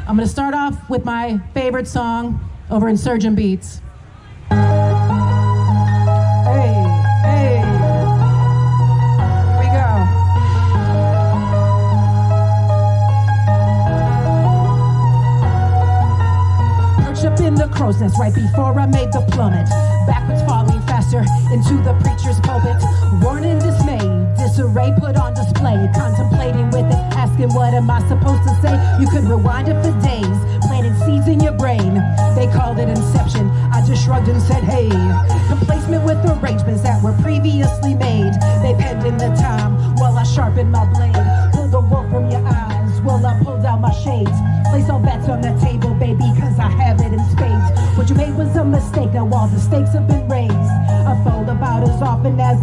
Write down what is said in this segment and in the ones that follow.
I'm gonna start off with my favorite song over Insurgent beats. In the crow's nest right before I made the plummet, backwards falling faster into the preacher's pulpit. Warning, dismay, disarray put on display, contemplating with it, asking what am I supposed to say. You could rewind it for days, planting seeds in your brain. They called it inception, I just shrugged and said hey. Complacement with arrangements that were previously made. They penned in the time while I sharpened my blade. Pull the wool from your eyes while I pulled out my shades. Place all bets on the table, baby, cause I have it in spades. What you made was a mistake, now all the stakes have been raised. I fold about as often as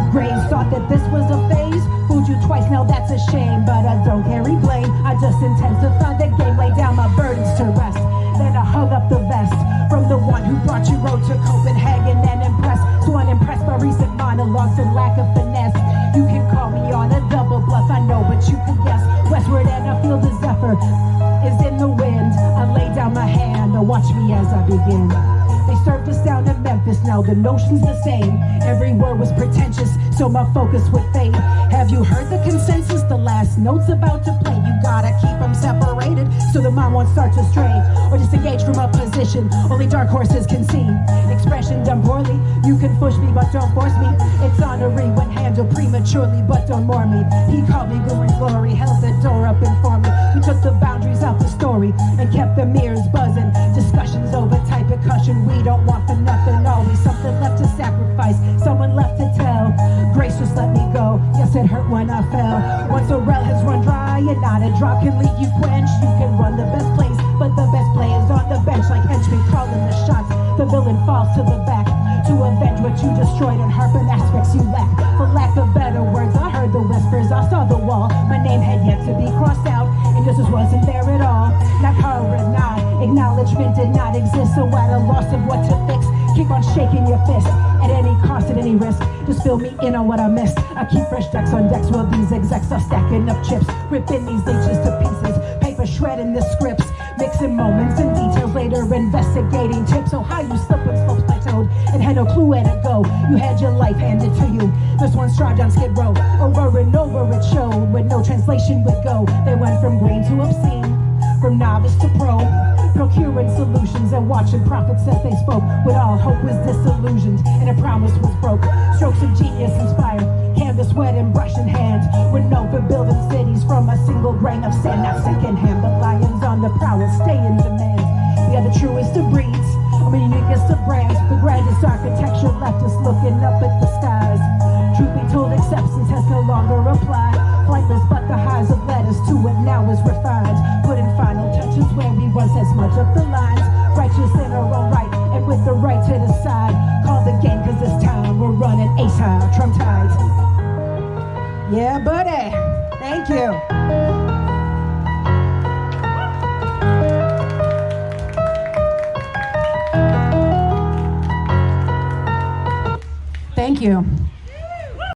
Graves thought that this was a phase. Fooled you twice, now that's a shame, but I don't carry blame. I just intensify the game, lay down my burdens to rest. Then I hung up the vest from the one who brought you road to Copenhagen and impressed. So unimpressed by recent monologues and lack of finesse. You can call me on a double bluff, I know, but you can guess. Westward and I feel the zephyr is in the wind. I lay down my hand, now watch me as I begin. They served us down in Memphis, now the notion's the same. Every word was pretentious, so my focus would fade. Have you heard the consensus? The last note's about to play. You gotta keep them separated, so the mind won't start to stray. Or disengage from a position only dark horses can see. Expression done poorly, you can push me but don't force me. It's honorary when handled prematurely, but don't more me. He called me glory, glory, held the door up and for me. We took the boundaries out the story and kept the mirrors buzzing. Discussions over tight percussion, we don't want for nothing. Always something left to sacrifice, someone left to tell. Grace just let me go, yes it hurt when I fell. Once a well has run dry and not a drop can leave you quenched. You can run the best plays, but the best play is on the bench. Like henchmen calling the shots, the villain falls to the back to avenge what you destroyed and harp on aspects you lack. For lack of better words, I heard the whispers, I saw the wall. My name had yet to be crossed out, and justice wasn't there at all. Not horror, not acknowledgement did not exist. So at a loss of what to fix, keep on shaking your fist at any cost, at any risk. Just fill me in on what I missed. I keep fresh decks on decks while these execs are stacking up chips, ripping these leeches to pieces, paper shredding the scripts, mixing moments and details, later investigating tips. So how you slip when slopes plateaued and had no clue where to go. You had your life handed to you. This one strived on Skid Row, over and over it showed, with no translation would go. They went from green to obscene, from novice to pro, procuring solutions and watching prophets as they spoke. When all hope was disillusioned and a promise was broke. Strokes of genius inspired, canvas wet and brush in hand. We're known for building cities from a single grain of sand. Not secondhand, but lions on the prowl and stay in demand. We are the truest of breeds, I'm the uniquest of brands. The grandest architecture left us looking up at the skies. Truth be told, acceptance has no longer applied. Flightless, but the highs have led us to what now is refined. Putting final touches where we once had smudged up the lines. Righteous in our own right, and with the right to decide. Call the game, cause this time we're running ace high, trump tides. Yeah, buddy. Thank you. Thank you.